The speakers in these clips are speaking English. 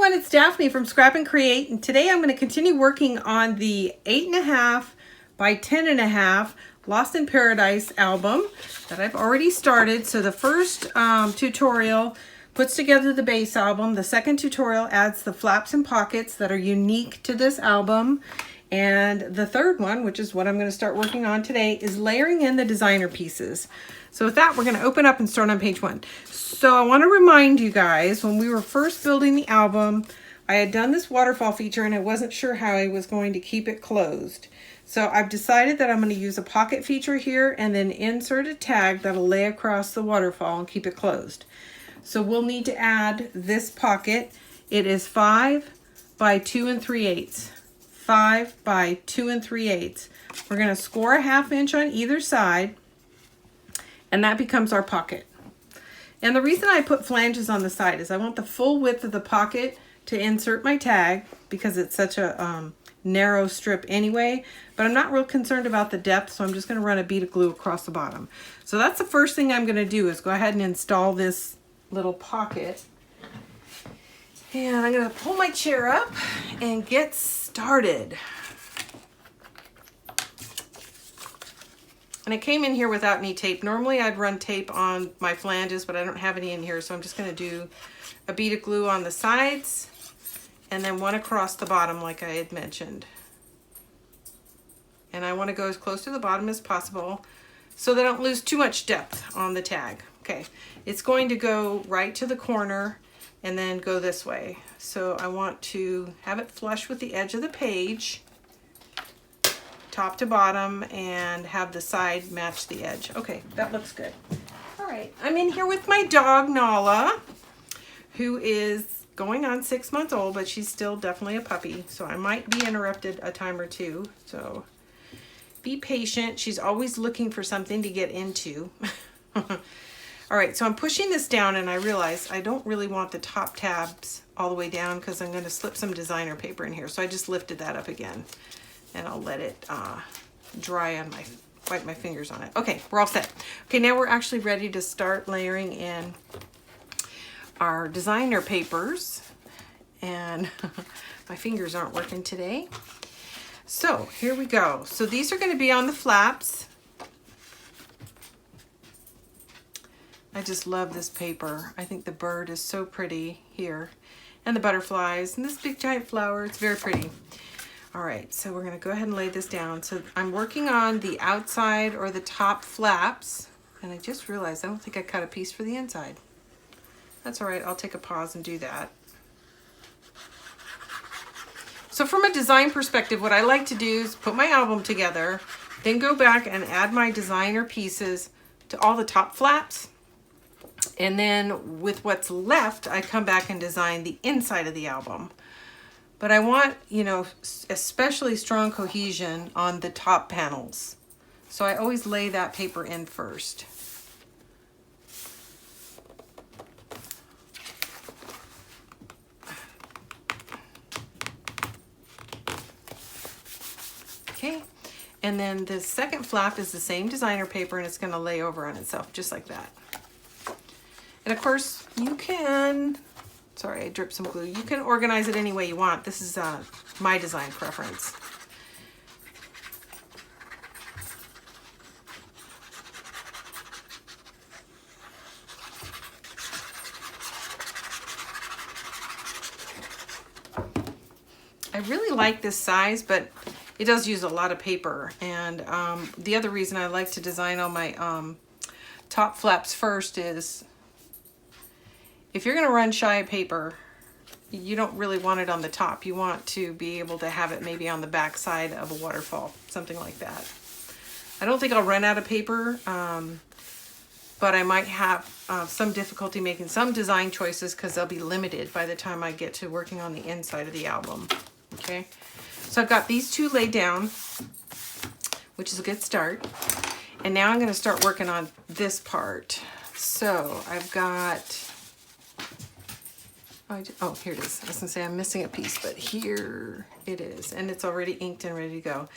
everyone, it's Daphne from Scrap and Create, and today I'm going to continue working on the 8.5 by 10.5 Lost in Paradise album that I've already started. So the first tutorial puts together the base album. The second tutorial adds the flaps and pockets that are unique to this album. And the third one, which is what I'm going to start working on today, is layering in the designer pieces. So with that, we're going to open up and start on page 1. So I want to remind you guys, when we were first building the album, I had done this waterfall feature and I wasn't sure how I was going to keep it closed. So I've decided that I'm going to use a pocket feature here and then insert a tag that'll lay across the waterfall and keep it closed. So we'll need to add this pocket. It is 5 by 2 3/8. 5 by 2 3/8. We're going to score a 1/2 inch on either side, and that becomes our pocket. And the reason I put flanges on the side is I want the full width of the pocket to insert my tag because it's such a narrow strip anyway, but I'm not real concerned about the depth, so I'm just going to run a bead of glue across the bottom. So that's the first thing I'm going to do, is go ahead and install this little pocket. And I'm going to pull my chair up and get started. And I came in here without any tape. Normally I'd run tape on my flanges, but I don't have any in here, so I'm just going to do a bead of glue on the sides and then one across the bottom like I had mentioned. And I want to go as close to the bottom as possible so that I don't lose too much depth on the tag. Okay, it's going to go right to the corner and then go this way. So I want to have it flush with the edge of the page, top to bottom, and have the side match the edge. Okay, that looks good. All right, I'm in here with my dog, Nala, who is going on 6 months old, but she's still definitely a puppy. So I might be interrupted a time or two. So be patient. She's always looking for something to get into. All right, so I'm pushing this down and I realize I don't really want the top tabs all the way down because I'm going to slip some designer paper in here. So I just lifted that up again and I'll let it dry on wipe my fingers on it. Okay, we're all set. Okay, now we're actually ready to start layering in our designer papers, and my fingers aren't working today. So here we go. So these are going to be on the flaps. I just love this paper. I think the bird is so pretty here, and the butterflies and this big giant flower. It's very pretty. All right, so we're going to go ahead and lay this down. So I'm working on the outside or the top flaps, and I just realized I don't think I cut a piece for the inside. That's all right, I'll take a pause and do that. So from a design perspective, what I like to do is put my album together, then go back and add my designer pieces to all the top flaps. And then with what's left, I come back and design the inside of the album. But I want, you know, especially strong cohesion on the top panels. So I always lay that paper in first. Okay, and then the second flap is the same designer paper and it's going to lay over on itself just like that. And of course you can, sorry, I dripped some glue. You can organize it any way you want. This is my design preference. I really like this size, but it does use a lot of paper. And the other reason I like to design all my top flaps first is if you're going to run shy of paper, you don't really want it on the top. You want to be able to have it maybe on the back side of a waterfall, something like that. I don't think I'll run out of paper, but I might have some difficulty making some design choices because they'll be limited by the time I get to working on the inside of the album. Okay, so I've got these two laid down, which is a good start. And now I'm going to start working on this part. So I've got, oh, here it is. I was going to say I'm missing a piece, but here it is. And it's already inked and ready to go.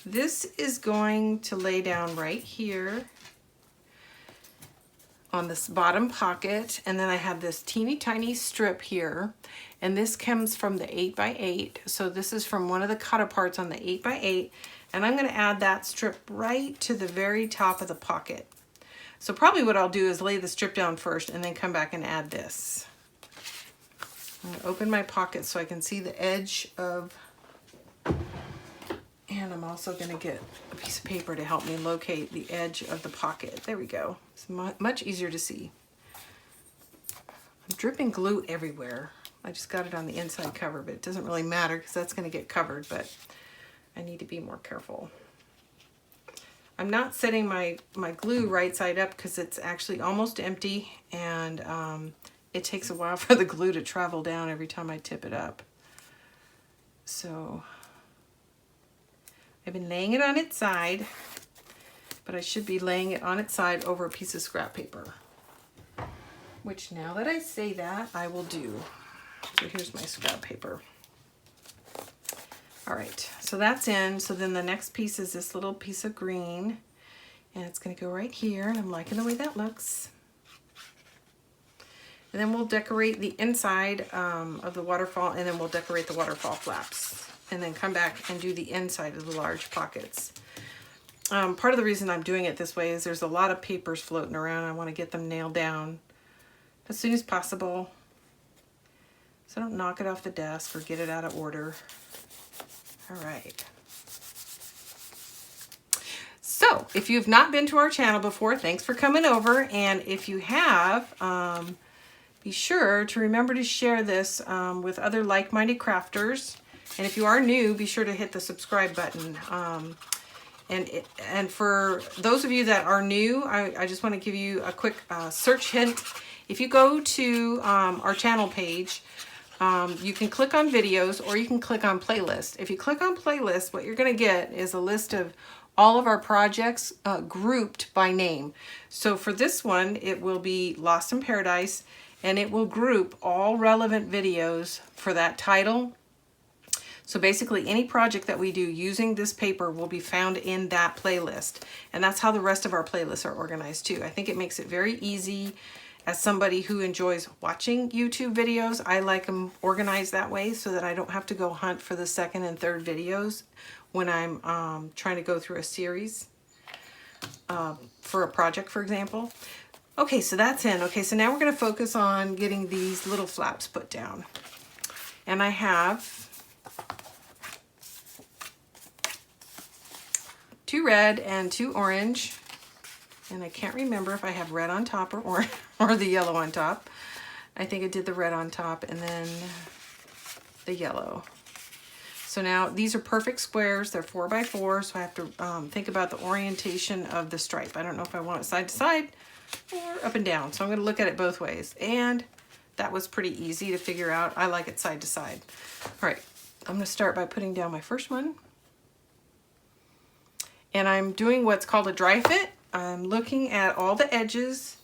This is going to lay down right here on this bottom pocket, and then I have this teeny tiny strip here, and this comes from the 8x8. So this is from one of the cut aparts on the 8x8, and I'm going to add that strip right to the very top of the pocket. So probably what I'll do is lay the strip down first and then come back and add this. I'm going to open my pocket so I can see the edge of, and I'm also going to get a piece of paper to help me locate the edge of the pocket. There we go. It's much easier to see. I'm dripping glue everywhere. I just got it on the inside cover, but it doesn't really matter because that's going to get covered, but I need to be more careful. I'm not setting my glue right side up because it's actually almost empty, and it takes a while for the glue to travel down every time I tip it up. So I've been laying it on its side, but I should be laying it on its side over a piece of scrap paper, which now that I say that, I will do. So here's my scrap paper. All right, so that's in. So then the next piece is this little piece of green, and it's gonna go right here, and I'm liking the way that looks. And then we'll decorate the inside of the waterfall, and then we'll decorate the waterfall flaps, and then come back and do the inside of the large pockets. Part of the reason I'm doing it this way is there's a lot of papers floating around. I want to get them nailed down as soon as possible, so I don't knock it off the desk or get it out of order. All right. So if you've not been to our channel before, thanks for coming over. And if you have, be sure to remember to share this with other like-minded crafters. And if you are new, be sure to hit the subscribe button. And for those of you that are new, I just want to give you a quick search hint. If you go to our channel page, you can click on videos or you can click on playlist. If you click on playlist, what you're going to get is a list of all of our projects grouped by name. So for this one, it will be Lost in Paradise, and it will group all relevant videos for that title. So basically any project that we do using this paper will be found in that playlist. And that's how the rest of our playlists are organized too. I think it makes it very easy. As somebody who enjoys watching YouTube videos, I like them organized that way so that I don't have to go hunt for the second and third videos when I'm trying to go through a series for a project, for example. Okay, so that's in. Okay, so now we're going to focus on getting these little flaps put down. And I have 2 red and 2 orange. And I can't remember if I have red on top or the yellow on top. I think I did the red on top and then the yellow. So now these are perfect squares. They're 4x4, so I have to think about the orientation of the stripe. I don't know if I want it side to side or up and down. So I'm going to look at it both ways. And that was pretty easy to figure out. I like it side to side. All right, I'm going to start by putting down my first one. And I'm doing what's called a dry fit. I'm looking at all the edges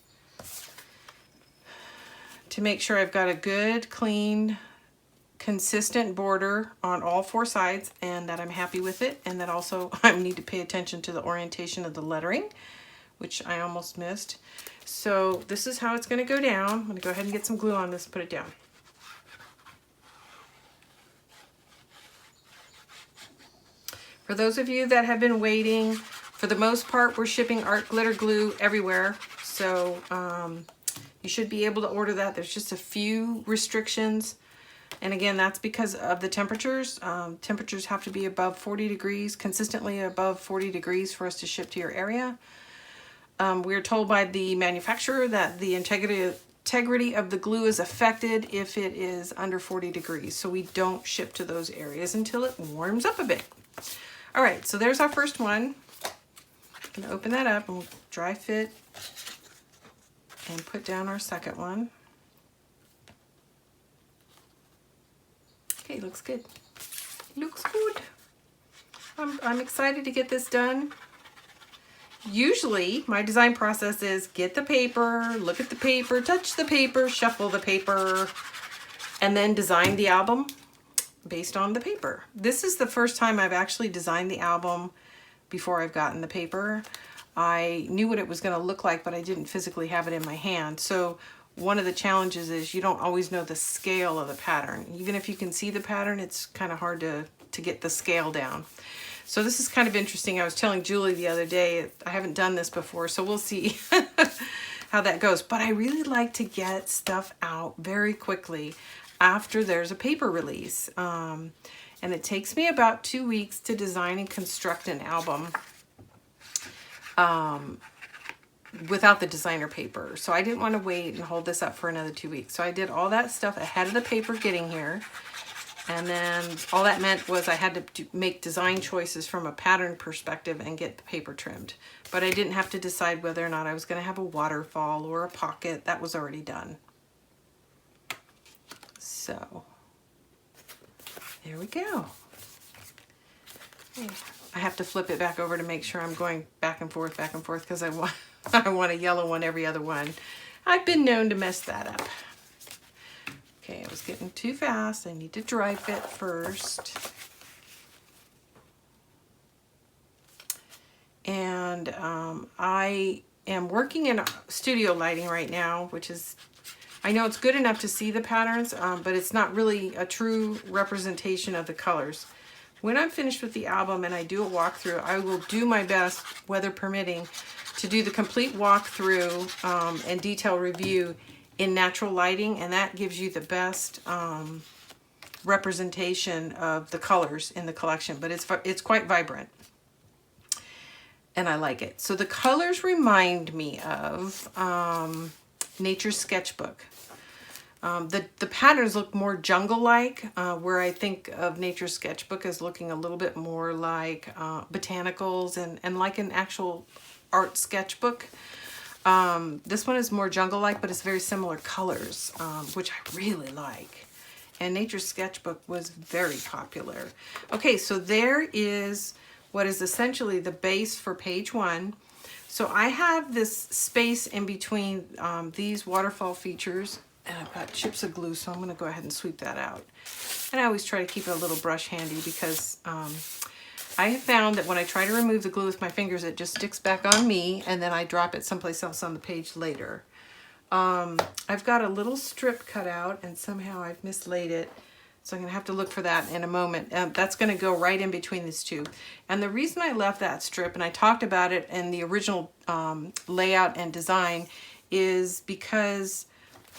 to make sure I've got a good, clean, consistent border on all 4 sides and that I'm happy with it, and that also I need to pay attention to the orientation of the lettering, which I almost missed. So this is how it's going to go down. I'm going to go ahead and get some glue on this and put it down. For those of you that have been waiting, for the most part, we're shipping art glitter glue everywhere. So you should be able to order that. There's just a few restrictions. And again, that's because of the temperatures. Temperatures have to be above 40 degrees, consistently above 40 degrees for us to ship to your area. We're told by the manufacturer that the integrity of the glue is affected if it is under 40 degrees. So we don't ship to those areas until it warms up a bit. All right, so there's our first one. I'm gonna open that up and we'll dry fit and put down our second one. Okay, looks good. Looks good. I'm excited to get this done. Usually my design process is get the paper, look at the paper, touch the paper, shuffle the paper, and then design the album based on the paper. This is the first time I've actually designed the album before I've gotten the paper. I knew what it was going to look like, but I didn't physically have it in my hand. So one of the challenges is you don't always know the scale of the pattern. Even if you can see the pattern, it's kind of hard to get the scale down. So this is kind of interesting. I was telling Julie the other day, I haven't done this before, so we'll see how that goes. But I really like to get stuff out very quickly after there's a paper release. And it takes me about 2 weeks to design and construct an album without the designer paper. So I didn't want to wait and hold this up for another 2 weeks. So I did all that stuff ahead of the paper getting here. And then all that meant was I had to make design choices from a pattern perspective and get the paper trimmed. But I didn't have to decide whether or not I was going to have a waterfall or a pocket. That was already done. So there we go. I have to flip it back over to make sure I'm going back and forth because I want a yellow one every other one. I've been known to mess that up. Okay, I was getting too fast. I need to dry fit first. And I am working in studio lighting right now, which is, I know it's good enough to see the patterns, but it's not really a true representation of the colors. When I'm finished with the album and I do a walkthrough, I will do my best, weather permitting, to do the complete walkthrough and detail review in natural lighting, and that gives you the best representation of the colors in the collection, but it's quite vibrant and I like it. So the colors remind me of Nature's Sketchbook. The patterns look more jungle-like, where I think of Nature's Sketchbook as looking a little bit more like botanicals and like an actual art sketchbook. This one is more jungle-like, but it's very similar colors, which I really like. And Nature's Sketchbook was very popular. Okay, so there is what is essentially the base for page 1. So I have this space in between these waterfall features, and I've got chips of glue, so I'm going to go ahead and sweep that out. And I always try to keep a little brush handy because I have found that when I try to remove the glue with my fingers, it just sticks back on me, and then I drop it someplace else on the page later. I've got a little strip cut out, and somehow I've mislaid it, so I'm going to have to look for that in a moment. That's going to go right in between these two. And the reason I left that strip, and I talked about it in the original layout and design, is because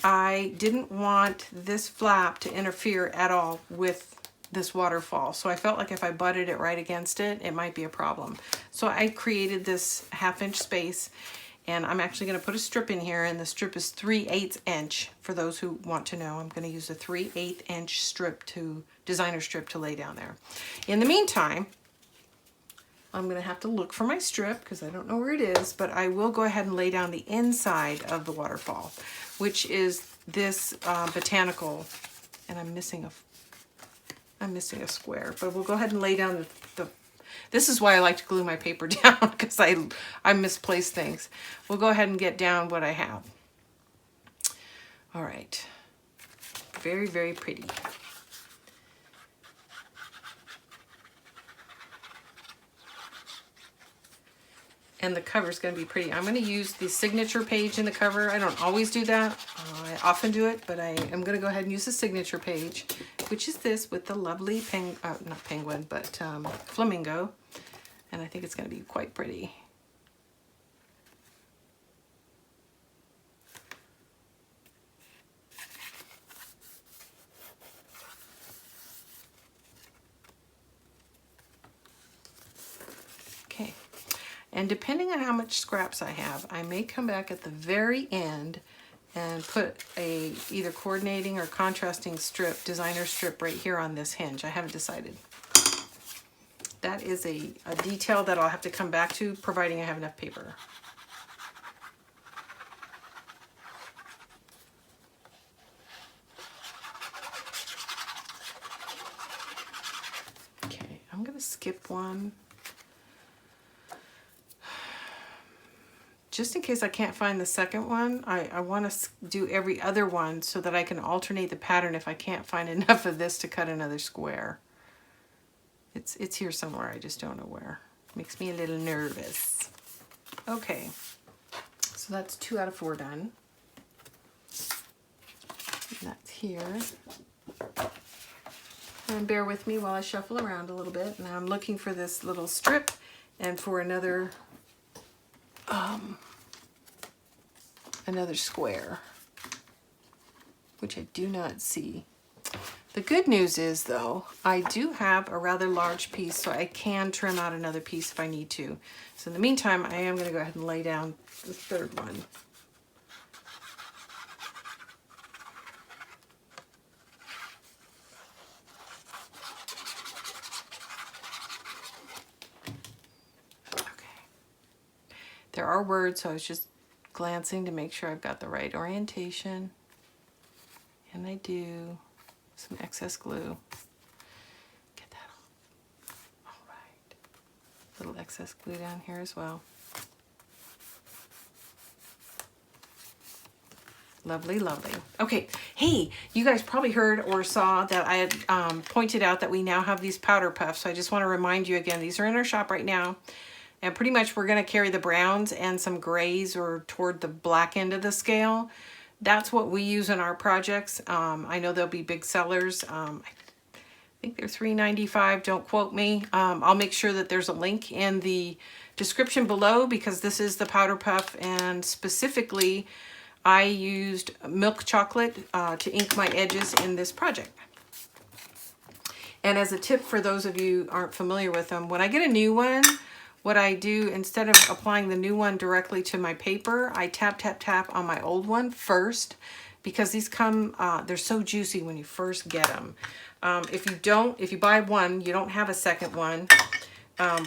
I didn't want this flap to interfere at all with this waterfall. So I felt like if I butted it right against it, it might be a problem. So I created this 1/2 inch space, and I'm actually going to put a strip in here, and the strip is 3/8 inch. For those who want to know, I'm going to use a 3/8 inch strip designer strip to lay down there. In the meantime, I'm going to have to look for my strip because I don't know where it is, but I will go ahead and lay down the inside of the waterfall, which is this botanical, and I'm missing a square, but we'll go ahead and lay down this is why I like to glue my paper down, because I misplace things. We'll go ahead and get down what I have. All right, very, very pretty. And the cover is going to be pretty. I'm going to use the signature page in the cover. I don't always do that. I often do it, but I am going to go ahead and use the signature page, which is this with the lovely not penguin, but flamingo. And I think it's going to be quite pretty. Okay. And depending on how much scraps I have, I may come back at the very end and put a either coordinating or contrasting strip, designer strip right here on this hinge. I haven't decided. That is a detail that I'll have to come back to, providing I have enough paper. Okay, I'm going to skip one. Just in case I can't find the second one, I want to do every other one so that I can alternate the pattern if I can't find enough of this to cut another square. It's here somewhere, I just don't know where. Makes me a little nervous. Okay, so that's 2 out of 4 done. And that's here. And bear with me while I shuffle around a little bit. And I'm looking for this little strip and for another square, which I do not see. The good news is, though, I do have a rather large piece, so I can trim out another piece if I need to. So in the meantime, I am going to go ahead and lay down the third one. There are words, so I was just glancing to make sure I've got the right orientation. And I do. Some excess glue. Get that off. All right. Little excess glue down here as well. Lovely, lovely. Okay, hey, you guys probably heard or saw that I had pointed out that we now have these powder puffs. So I just want to remind you again, these are in our shop right now. And pretty much we're going to carry the browns and some grays or toward the black end of the scale. That's what we use in our projects. I know they'll be big sellers. I think they're $3.95. Don't quote me. I'll make sure that there's a link in the description below because this is the powder puff, and specifically I used milk chocolate to ink my edges in this project. And as a tip for those of you who aren't familiar with them, when I get a new one, what I do, instead of applying the new one directly to my paper, I tap, tap, tap on my old one first, because these come, they're so juicy when you first get them. If you buy one, you don't have a second one,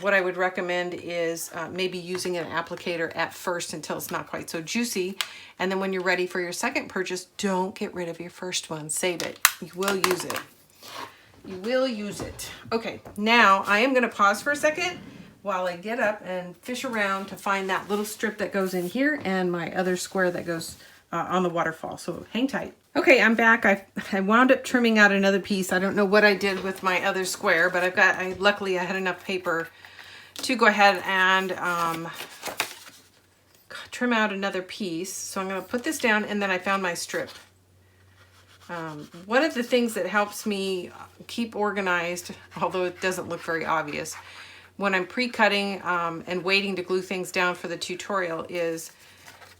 what I would recommend is maybe using an applicator at first until it's not quite so juicy. And then when you're ready for your second purchase, don't get rid of your first one. Save it. You will use it. You will use it. Okay, now I am going to pause for a second while I get up and fish around to find that little strip that goes in here and my other square that goes on the waterfall. So hang tight. Okay, I'm back. I wound up trimming out another piece. I don't know what I did with my other square, but luckily I had enough paper to go ahead and trim out another piece. So I'm going to put this down, and then I found my strip. One of the things that helps me keep organized, although it doesn't look very obvious, when I'm pre-cutting and waiting to glue things down for the tutorial is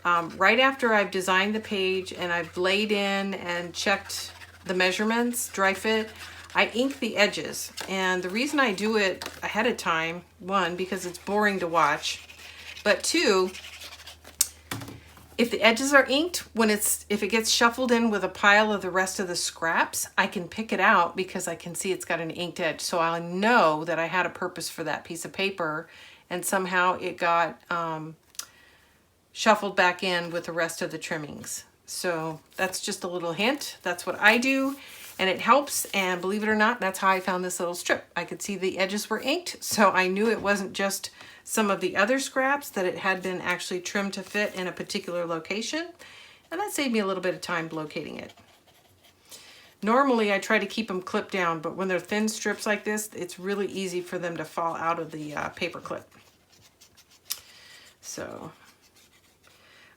right after I've designed the page and I've laid in and checked the measurements, dry fit, I ink the edges. And the reason I do it ahead of time, one, because it's boring to watch, but two, if the edges are inked, if it gets shuffled in with a pile of the rest of the scraps, I can pick it out because I can see it's got an inked edge. So I know that I had a purpose for that piece of paper, and somehow it got shuffled back in with the rest of the trimmings. So that's just a little hint. That's what I do, and it helps. And believe it or not, that's how I found this little strip. I could see the edges were inked, so I knew it wasn't just some of the other scraps, that it had been actually trimmed to fit in a particular location, and that saved me a little bit of time locating it. Normally I try to keep them clipped down, but when they're thin strips like this, it's really easy for them to fall out of the paper clip. So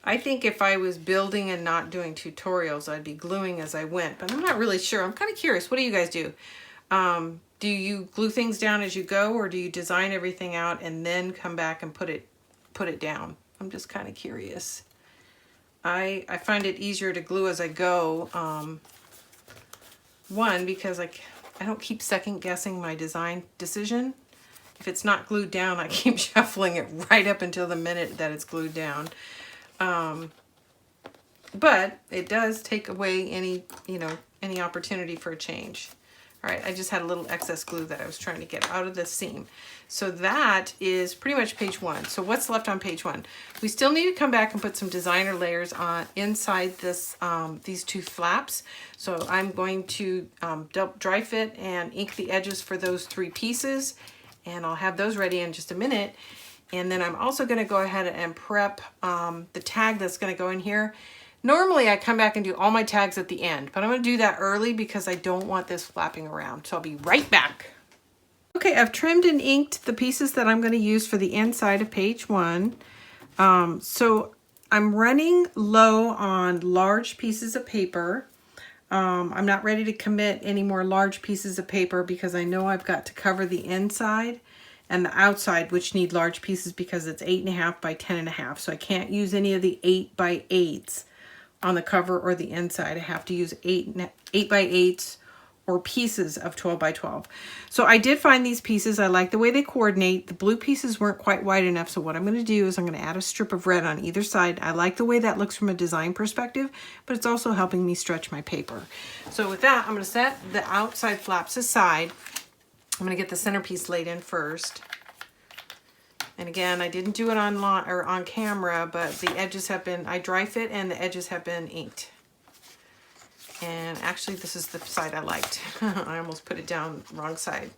I think if I was building and not doing tutorials, I'd be gluing as I went, but I'm not really sure. I'm kind of curious. What do you guys do? Do you glue things down as you go, or do you design everything out and then come back and put it down? I'm just kind of curious. I find it easier to glue as I go. One, because I don't keep second guessing my design decision. If it's not glued down, I keep shuffling it right up until the minute that it's glued down. But it does take away any opportunity for a change. All right, I just had a little excess glue that I was trying to get out of the seam. So that is pretty much page 1. So what's left on page 1? We still need to come back and put some designer layers on inside this these 2 flaps. So I'm going to dry fit and ink the edges for those 3 pieces, and I'll have those ready in just a minute. And then I'm also going to go ahead and prep the tag that's going to go in here. Normally I come back and do all my tags at the end, but I'm going to do that early because I don't want this flapping around. So I'll be right back. Okay, I've trimmed and inked the pieces that I'm going to use for the inside of page 1. So I'm running low on large pieces of paper. I'm not ready to commit any more large pieces of paper because I know I've got to cover the inside and the outside, which need large pieces because it's 8.5 by 10.5. So I can't use any of the 8 by 8s on the cover or the inside. I have to use 8 by 8s or pieces of 12 by 12. So I did find these pieces. I like the way they coordinate. The blue pieces weren't quite wide enough. So what I'm going to do is I'm going to add a strip of red on either side. I like the way that looks from a design perspective, but it's also helping me stretch my paper. So with that, I'm going to set the outside flaps aside. I'm going to get the centerpiece laid in first. And again, I didn't do it on camera, but the edges have been, I dry fit and the edges have been inked. And actually, this is the side I liked. I almost put it down wrong side.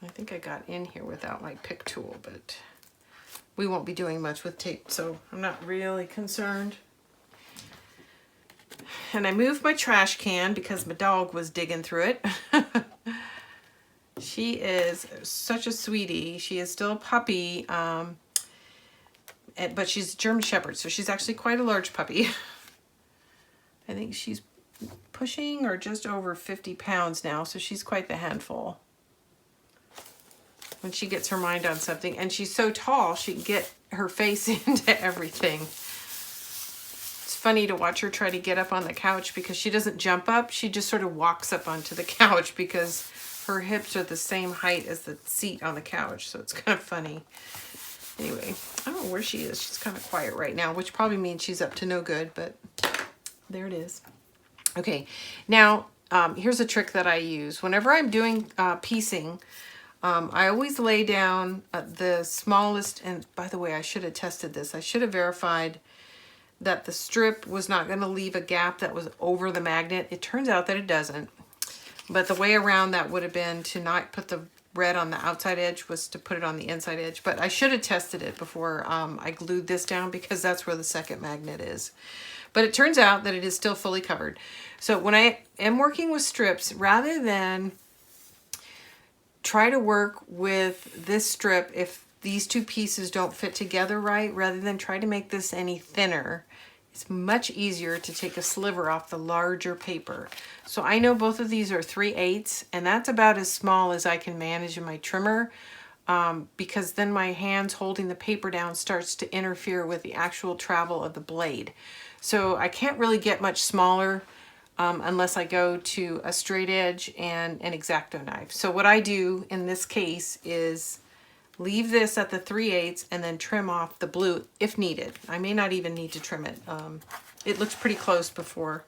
I think I got in here without my pick tool, but we won't be doing much with tape, so I'm not really concerned. And I moved my trash can because my dog was digging through it. She is such a sweetie. She is still a puppy, but she's a German Shepherd, so she's actually quite a large puppy. I think she's pushing or just over 50 pounds now, so she's quite the handful when she gets her mind on something. And she's so tall, she can get her face into everything. It's funny to watch her try to get up on the couch because she doesn't jump up. She just sort of walks up onto the couch because her hips are the same height as the seat on the couch. So it's kind of funny. Anyway, I don't know where she is. She's kind of quiet right now, which probably means she's up to no good, but there it is. Okay, now here's a trick that I use. Whenever I'm doing piecing, I always lay down the smallest, and by the way, I should have tested this. I should have verified that the strip was not going to leave a gap that was over the magnet. It turns out that it doesn't. But the way around that would have been to not put the red on the outside edge, was to put it on the inside edge. But I should have tested it before I glued this down because that's where the second magnet is. But it turns out that it is still fully covered. So when I am working with strips, rather than try to work with this strip if these two pieces don't fit together right, rather than try to make this any thinner, it's much easier to take a sliver off the larger paper. So I know both of these are 3/8, and that's about as small as I can manage in my trimmer, because then my hands holding the paper down starts to interfere with the actual travel of the blade. So I can't really get much smaller unless I go to a straight edge and an X-Acto knife. So what I do in this case is leave this at the 3/8 and then trim off the blue if needed. I may not even need to trim it. It looks pretty close before,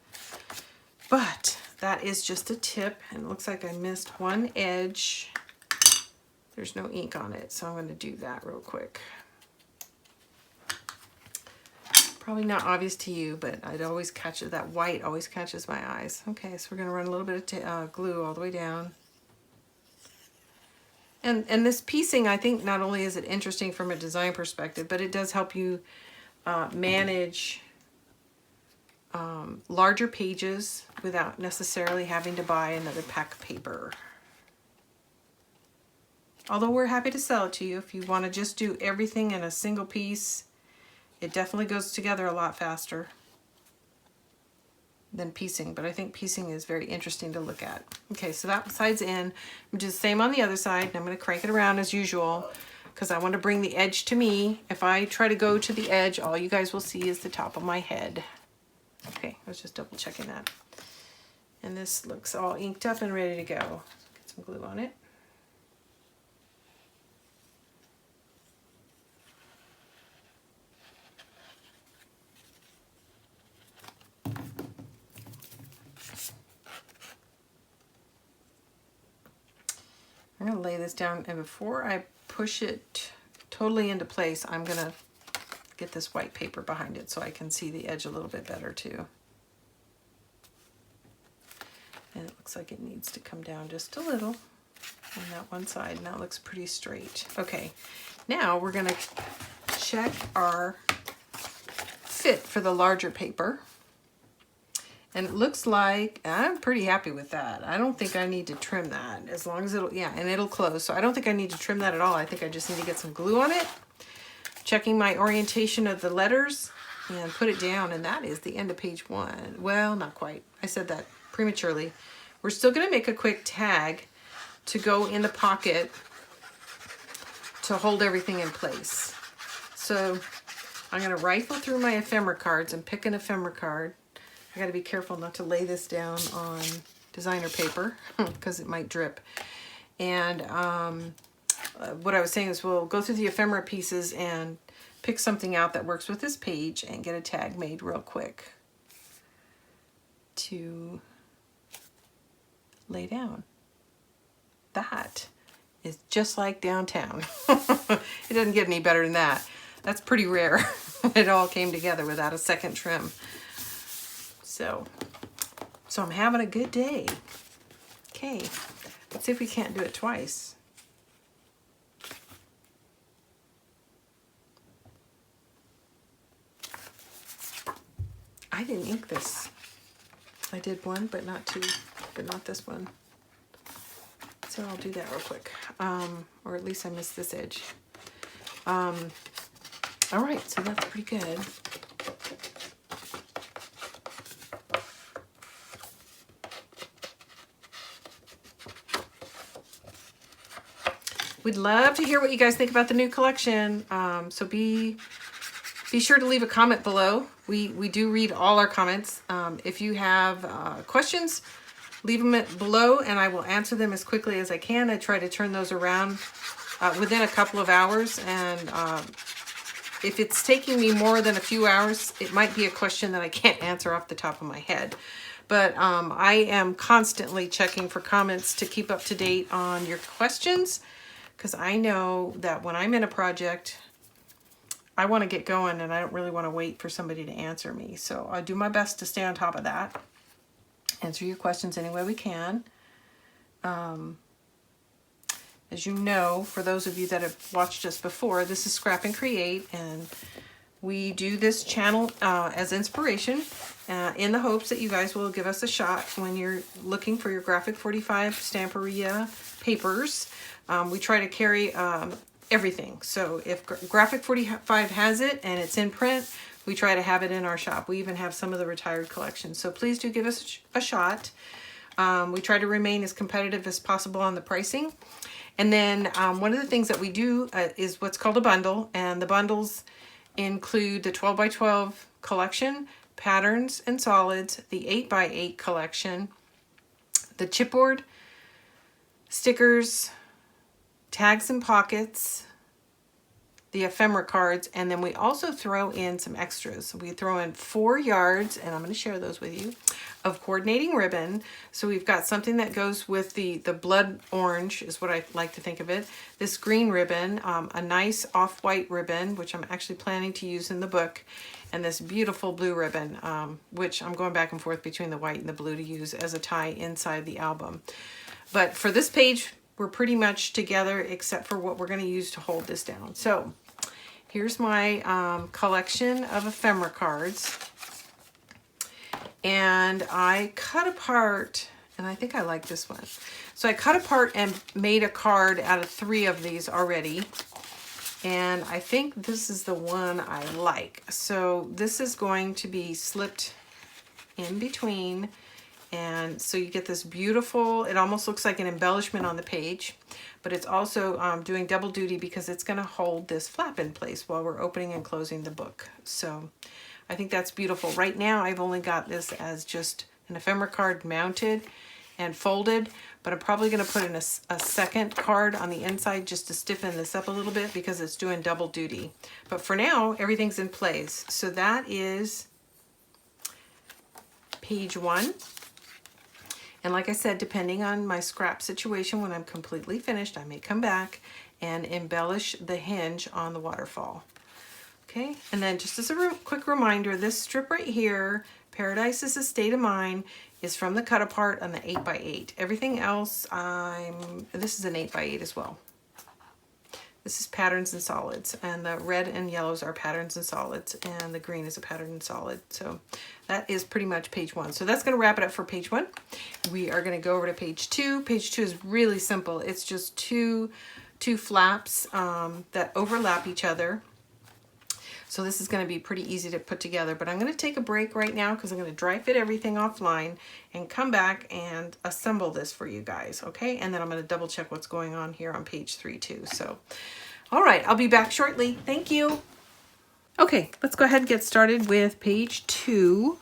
but that is just a tip. And it looks like I missed one edge. There's no ink on it, so I'm going to do that real quick. Probably not obvious to you, but I'd always catch it. That white always catches my eyes. Okay, so we're going to run a little bit of glue all the way down. And this piecing, I think not only is it interesting from a design perspective, but it does help you manage larger pages without necessarily having to buy another pack of paper. Although we're happy to sell it to you if you want to just do everything in a single piece. It definitely goes together a lot faster than piecing, but I think piecing is very interesting to look at. Okay, so that side's in. I'm just the same on the other side, and I'm going to crank it around as usual because I want to bring the edge to me. If I try to go to the edge, all you guys will see is the top of my head. Okay, I was just double checking that. And this looks all inked up and ready to go. Get some glue on it. I'm going to lay this down, and before I push it totally into place, I'm going to get this white paper behind it so I can see the edge a little bit better too. And it looks like it needs to come down just a little. on that one side, and that looks pretty straight. Okay, now we're gonna check our fit for the larger paper. And it looks like, I'm pretty happy with that. I don't think I need to trim that, as long as it'll, yeah, and it'll close. So I don't think I need to trim that at all. I think I just need to get some glue on it. Checking my orientation of the letters and put it down, and that is the end of page 1. Well, not quite. I said that prematurely. We're still gonna make a quick tag to go in the pocket to hold everything in place. So I'm gonna rifle through my ephemera cards and pick an ephemera card. I gotta be careful not to lay this down on designer paper because it might drip. And what I was saying is we'll go through the ephemera pieces and pick something out that works with this page and get a tag made real quick to lay down. That is just like downtown. It doesn't get any better than that. That's pretty rare. It all came together without a second trim. So I'm having a good day. Okay, let's see if we can't do it twice. I didn't ink this. I did one, but not two, but not this one. So I'll do that real quick. Or at least I missed this edge. All right, so that's pretty good. We'd love to hear what you guys think about the new collection. So be sure to leave a comment below. We do read all our comments. If you have questions, leave them below and I will answer them as quickly as I can. I try to turn those around within a couple of hours. And if it's taking me more than a few hours, it might be a question that I can't answer off the top of my head. But I am constantly checking for comments to keep up to date on your questions, because I know that when I'm in a project, I want to get going and I don't really want to wait for somebody to answer me. So I'll do my best to stay on top of that. Answer your questions any way we can. As you know, for those of you that have watched us before, this is Scrap and Create, and we do this channel as inspiration in the hopes that you guys will give us a shot when you're looking for your Graphic 45 Stamperia papers. We try to carry everything. So if Graphic 45 has it and it's in print, we try to have it in our shop. We even have some of the retired collections. So please do give us a shot. We try to remain as competitive as possible on the pricing. And then one of the things that we do is what's called a bundle. And the bundles include the 12 by 12 collection, patterns and solids, the 8 by 8 collection, the chipboard, stickers, tags and pockets, the ephemera cards, and then we also throw in some extras. We throw in 4 yards, and I'm going to share those with you, of coordinating ribbon. So we've got something that goes with the blood orange, is what I like to think of it. This green ribbon, a nice off-white ribbon, which I'm actually planning to use in the book, and this beautiful blue ribbon, which I'm going back and forth between the white and the blue to use as a tie inside the album. But for this page, we're pretty much together except for what we're going to use to hold this down. So here's my collection of ephemera cards. And I cut apart, and I think I like this one. So I cut apart and made a card out of 3 of these already. And I think this is the one I like. So this is going to be slipped in between. And so you get this beautiful, it almost looks like an embellishment on the page, but it's also doing double duty because it's going to hold this flap in place while we're opening and closing the book. So I think that's beautiful. Right now I've only got this as just an ephemera card mounted and folded, but I'm probably going to put in a second card on the inside just to stiffen this up a little bit because it's doing double duty. But for now, everything's in place. So that is page 1. And like I said, depending on my scrap situation, when I'm completely finished, I may come back and embellish the hinge on the waterfall. Okay, and then just as a quick reminder, this strip right here, Paradise is a State of Mind is from the cut apart on the 8x8. Everything else, this is an 8x8 as well. This is Patterns and Solids, and the red and yellows are Patterns and Solids, and the green is a pattern and solid. So that is pretty much page 1. So that's going to wrap it up for page 1. We are going to go over to page 2. Page 2 is really simple. It's just two flaps that overlap each other. So this is going to be pretty easy to put together, but I'm going to take a break right now because I'm going to dry fit everything offline and come back and assemble this for you guys, okay? And then I'm going to double check what's going on here on page 3 too. So, all right, I'll be back shortly. Thank you. Okay, let's go ahead and get started with page 2.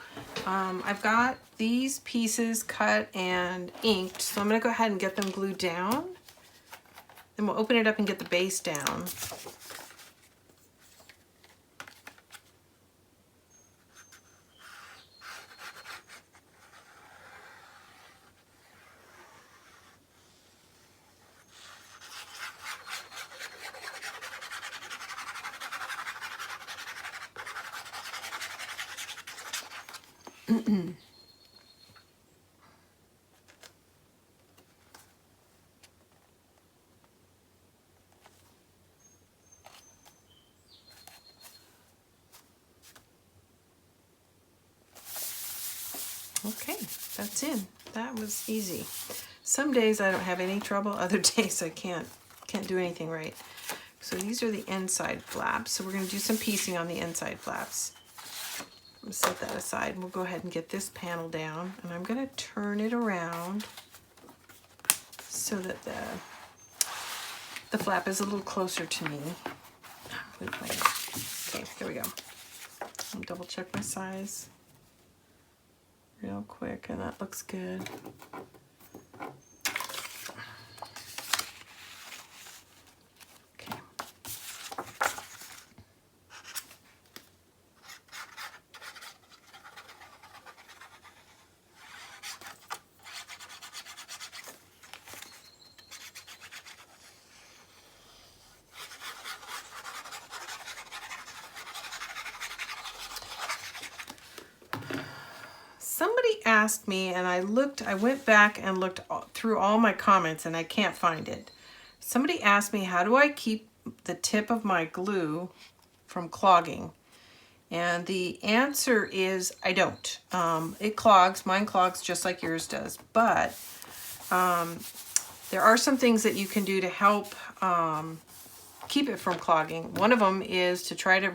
I've got these pieces cut and inked, so I'm going to go ahead and get them glued down. Then we'll open it up and get the base down. Okay, that's in. That was easy. Some days I don't have any trouble, other days I can't do anything right. So these are the inside flaps. So we're going to do some piecing on the inside flaps. I'm going to set that aside, and we'll go ahead and get this panel down, and I'm going to turn it around so that the flap is a little closer to me. Okay, there we go. I'll double check my size real quick, and that looks good. Okay. Somebody asked me, and I went back and looked through all my comments, and I can't find it. Somebody asked me, how do I keep the tip of my glue from clogging? And the answer is, I don't. It clogs. Mine clogs just like yours does. But there are some things that you can do to help keep it from clogging. One of them is to try to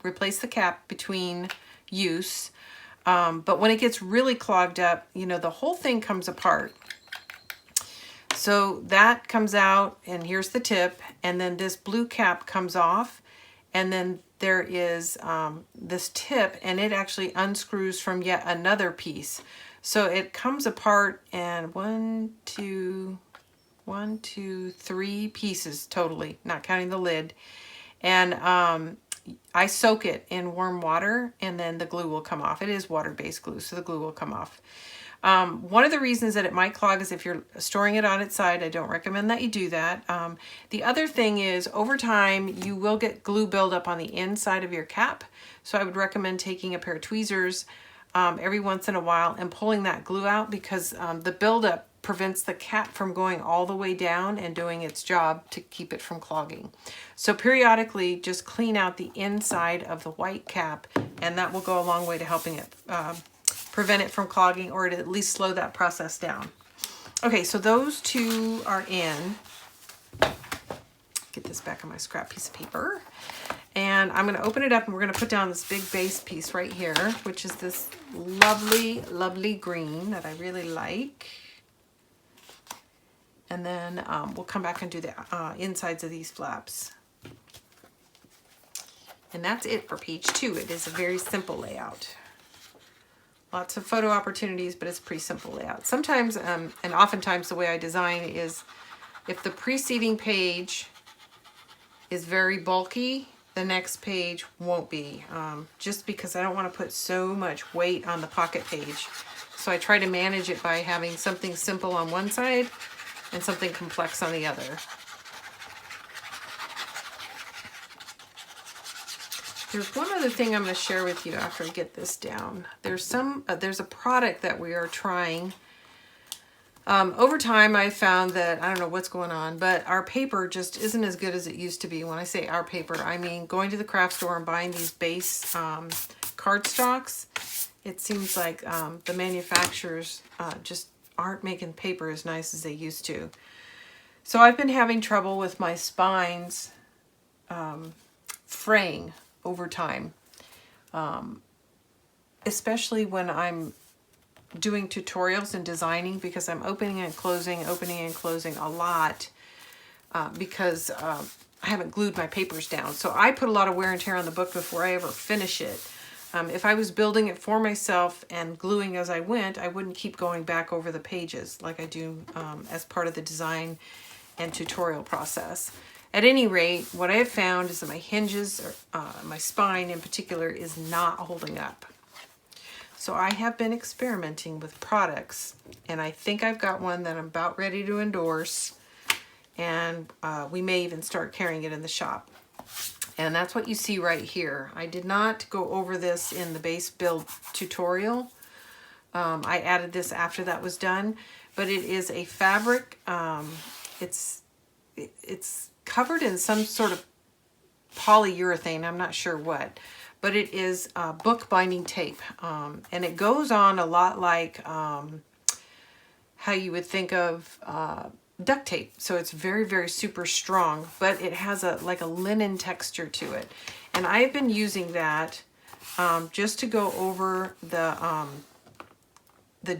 replace the cap between use. But when it gets really clogged up, you know, the whole thing comes apart. So that comes out, and here's the tip, and then this blue cap comes off, and then there is this tip, and it actually unscrews from yet another piece. So it comes apart, and 1, 2, 3 pieces totally, not counting the lid. And I soak it in warm water, and then the glue will come off. It is water-based glue, so the glue will come off. One of the reasons that it might clog is if you're storing it on its side. I don't recommend that you do that. The other thing is, over time, you will get glue buildup on the inside of your cap. So I would recommend taking a pair of tweezers every once in a while and pulling that glue out, because the buildup prevents the cap from going all the way down and doing its job to keep it from clogging. So periodically, just clean out the inside of the white cap, and that will go a long way to helping it prevent it from clogging, or to at least slow that process down. Okay, so those two are in. Get this back on my scrap piece of paper. And I'm going to open it up, and we're going to put down this big base piece right here, which is this lovely, lovely green that I really like. And then we'll come back and do the insides of these flaps. And that's it for page 2. It is a very simple layout. Lots of photo opportunities, but it's a pretty simple layout. Sometimes, and oftentimes, the way I design is, if the preceding page is very bulky, the next page won't be, just because I don't want to put so much weight on the pocket page. So I try to manage it by having something simple on one side and something complex on the other. There's one other thing I'm going to share with you after I get this down. There's a product that we are trying. Over time, I found that, I don't know what's going on, but our paper just isn't as good as it used to be. When I say our paper, I mean going to the craft store and buying these base cardstocks. It seems like the manufacturers just aren't making paper as nice as they used to. So I've been having trouble with my spines fraying over time, especially when I'm doing tutorials and designing, because I'm opening and closing a lot because I haven't glued my papers down. So I put a lot of wear and tear on the book before I ever finish it. If I was building it for myself and gluing as I went, I wouldn't keep going back over the pages like I do as part of the design and tutorial process. At any rate, what I have found is that my hinges, or my spine in particular, is not holding up. So I have been experimenting with products, and I think I've got one that I'm about ready to endorse, and we may even start carrying it in the shop. And that's what you see right here. I did not go over this in the base build tutorial. I added this after that was done, but it is a fabric. It's covered in some sort of polyurethane, I'm not sure what, but it is bookbinding tape, and it goes on a lot like how you would think of duct tape. So it's very, very super strong, but it has like a linen texture to it. And I've been using that just to go over the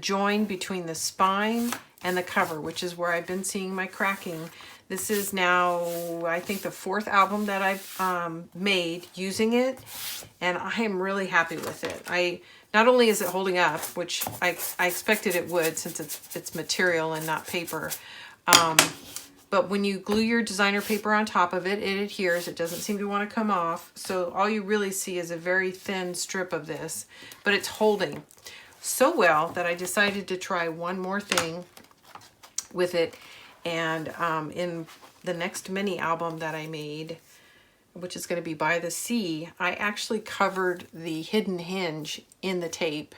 join between the spine and the cover, which is where I've been seeing my cracking. This is now, I think, the 4th album that I've made using it, and I am really happy with it. Not only is it holding up, which I expected it would since it's material and not paper, but when you glue your designer paper on top of it, it adheres. It doesn't seem to want to come off, so all you really see is a very thin strip of this, but it's holding so well that I decided to try one more thing with it. And in the next mini album that I made, which is going to be By the Sea, I actually covered the hidden hinge in the tape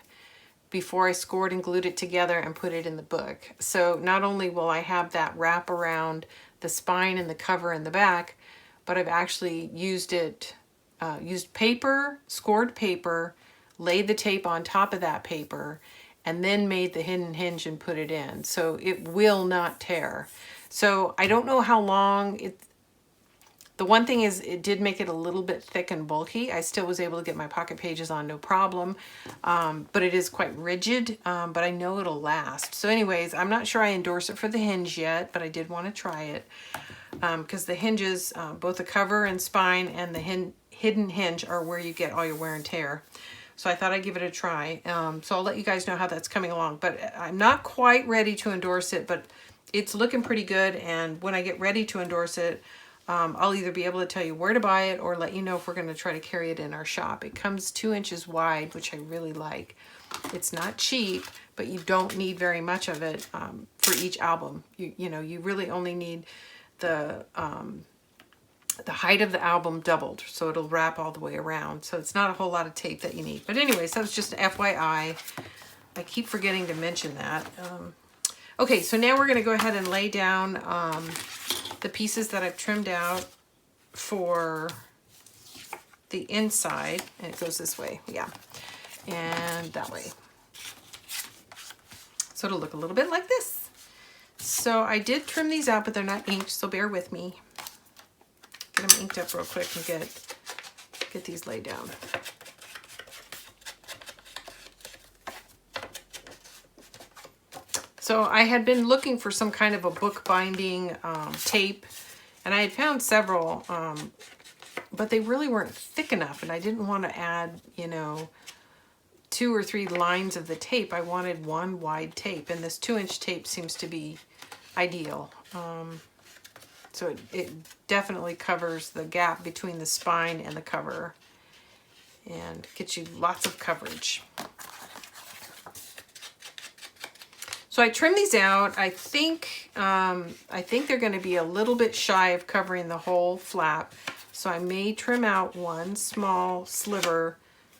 before I scored and glued it together and put it in the book. So not only will I have that wrap around the spine and the cover in the back, but I've actually used paper, scored paper, laid the tape on top of that paper, and then made the hidden hinge and put it in. So it will not tear. So I don't know how long the one thing is it did make it a little bit thick and bulky. I still was able to get my pocket pages on no problem, but it is quite rigid, but I know it'll last. So anyways, I'm not sure I endorse it for the hinge yet, but I did want to try it because the hinges, both the cover and spine and the hidden hinge are where you get all your wear and tear. So I thought I'd give it a try. So I'll let you guys know how that's coming along. But I'm not quite ready to endorse it, but it's looking pretty good. And when I get ready to endorse it, I'll either be able to tell you where to buy it or let you know if we're going to try to carry it in our shop. It comes 2 inches wide, which I really like. It's not cheap, but you don't need very much of it for each album. You really only need the height of the album doubled, so it'll wrap all the way around. So it's not a whole lot of tape that you need. But anyways, that was just an FYI. I keep forgetting to mention that. Okay, so now we're going to go ahead and lay down the pieces that I've trimmed out for the inside. And it goes this way, yeah, and that way. So it'll look a little bit like this. So I did trim these out, but they're not inked, so bear with me. Get them inked up real quick and get these laid down. So I had been looking for some kind of a bookbinding tape, and I had found several, but they really weren't thick enough, and I didn't want to add, 2 or 3 lines of the tape. I wanted one wide tape, and this 2-inch tape seems to be ideal. So it definitely covers the gap between the spine and the cover and gets you lots of coverage. So I trimmed these out. I think they're going to be a little bit shy of covering the whole flap. So I may trim out one small sliver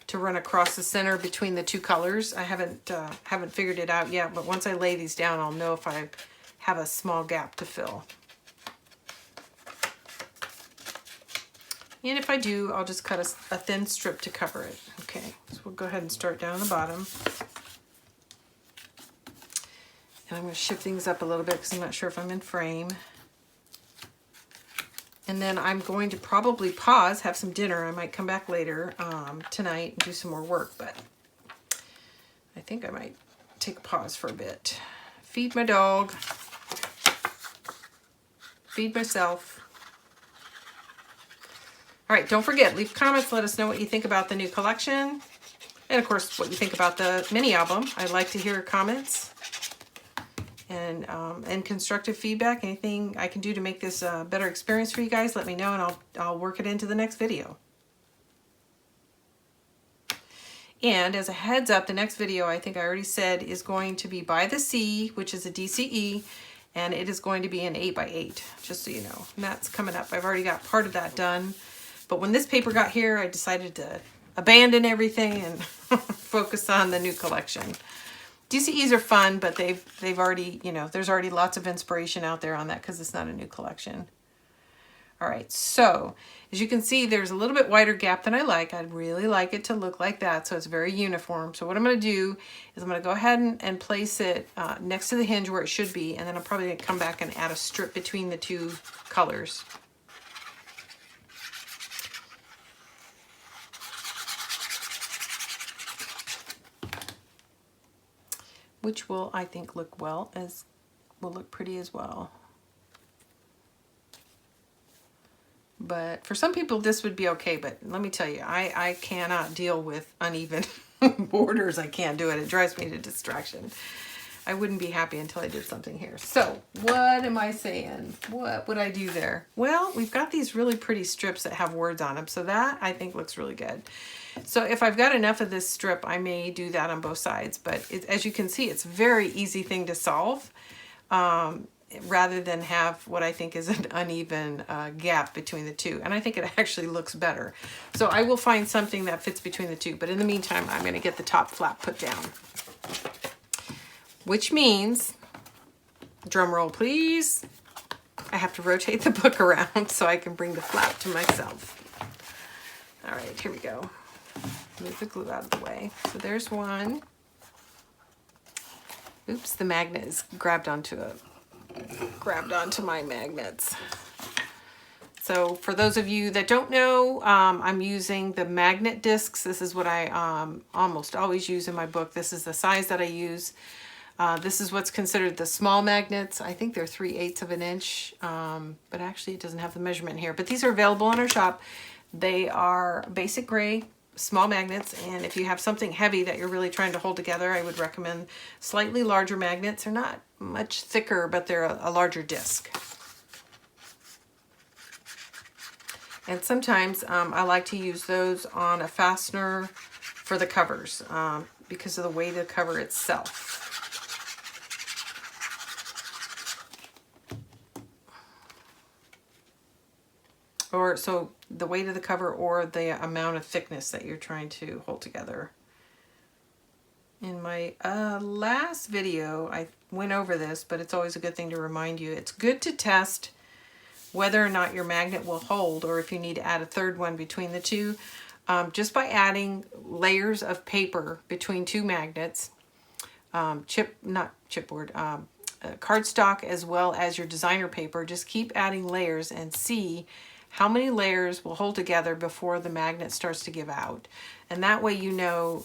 to run across the center between the two colors. I haven't figured it out yet, but once I lay these down, I'll know if I have a small gap to fill. And if I do, I'll just cut a thin strip to cover it. Okay, so we'll go ahead and start down the bottom. And I'm going to shift things up a little bit because I'm not sure if I'm in frame. And then I'm going to probably pause, have some dinner. I might come back later tonight and do some more work, but I think I might take a pause for a bit. Feed my dog. Feed myself. All right, don't forget, leave comments, let us know what you think about the new collection. And of course, what you think about the mini album. I'd like to hear comments and constructive feedback. Anything I can do to make this a better experience for you guys, let me know and I'll work it into the next video. And as a heads up, the next video, I think I already said, is going to be By the Sea, which is a DCE, and it is going to be an 8x8, just so you know. And that's coming up. I've already got part of that done. But when this paper got here, I decided to abandon everything and focus on the new collection. DCEs are fun, but they've already, you know, there's already lots of inspiration out there on that because it's not a new collection. All right, so as you can see, there's a little bit wider gap than I like. I'd really like it to look like that, so it's very uniform. So what I'm going to do is I'm going to go ahead and place it next to the hinge where it should be, and then I'm probably going to come back and add a strip between the two colors. Which will, I think, will look pretty as well. But for some people, this would be okay. But let me tell you, I cannot deal with uneven borders. I can't do it. It drives me to distraction. I wouldn't be happy until I did something here. So what am I saying? What would I do there? Well, we've got these really pretty strips that have words on them. So that, I think, looks really good. So if I've got enough of this strip, I may do that on both sides. But as you can see, it's a very easy thing to solve rather than have what I think is an uneven gap between the two. And I think it actually looks better. So I will find something that fits between the two. But in the meantime, I'm going to get the top flap put down. Which means, drum roll please, I have to rotate the book around so I can bring the flap to myself. All right, here we go. Move the glue out of the way. So there's one. Oops, the magnet is grabbed onto my magnets. So for those of you that don't know, I'm using the magnet discs. This is what I almost always use in my book. This is the size that I use. This is what's considered the small magnets. I think they're 3/8 of an inch, but actually it doesn't have the measurement here. But these are available in our shop. They are basic gray, small magnets, and if you have something heavy that you're really trying to hold together, I would recommend slightly larger magnets. They're not much thicker, but they're a larger disc. And sometimes I like to use those on a fastener for the covers because of the weight of the cover itself. Or so the weight of the cover or the amount of thickness that you're trying to hold together. In my last video, I went over this, but it's always a good thing to remind you. It's good to test whether or not your magnet will hold, or if you need to add a third one between the two, just by adding layers of paper between two magnets, cardstock as well as your designer paper. Just keep adding layers and see how many layers will hold together before the magnet starts to give out. And that way you know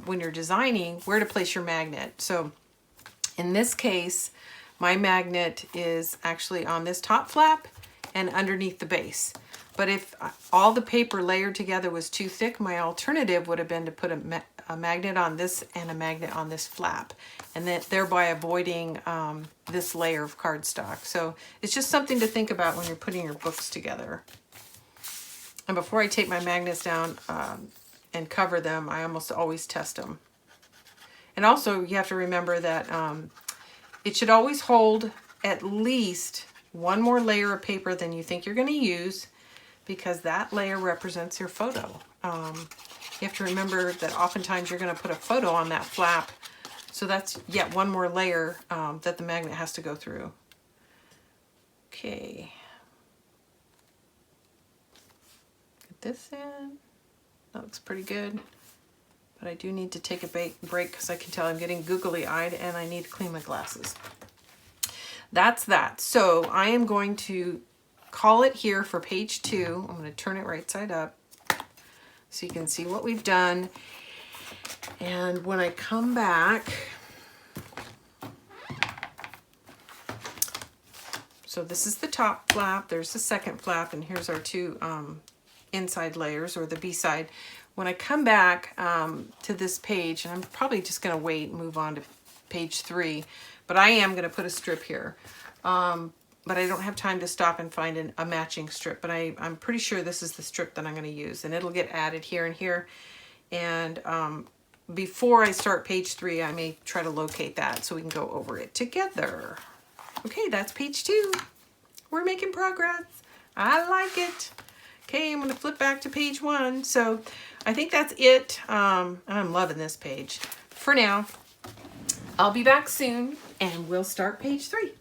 when you're designing where to place your magnet. So in this case, my magnet is actually on this top flap and underneath the base. But if all the paper layered together was too thick, my alternative would have been to put a magnet on this and a magnet on this flap, and then thereby avoiding this layer of cardstock. So it's just something to think about when you're putting your books together. And before I take my magnets down and cover them, I almost always test them. And also you have to remember that it should always hold at least one more layer of paper than you think you're going to use, because that layer represents your photo. You have to remember that oftentimes you're going to put a photo on that flap. So that's yet one more layer that the magnet has to go through. Okay. Get this in. That looks pretty good. But I do need to take a break because I can tell I'm getting googly-eyed and I need to clean my glasses. That's that. So I am going to call it here for page 2. I'm going to turn it right side up so you can see what we've done. And when I come back, so this is the top flap, there's the second flap, and here's our 2 inside layers, or the B-side. When I come back to this page, and I'm probably just going to wait and move on to page 3, but I am going to put a strip here. But I don't have time to stop and find a matching strip, but I'm pretty sure this is the strip that I'm going to use, and it'll get added here and here. And before I start page 3, I may try to locate that so we can go over it together. Okay, that's page 2. We're making progress. I like it. Okay, I'm going to flip back to page 1. So I think that's it. I'm loving this page. For now, I'll be back soon and we'll start page 3.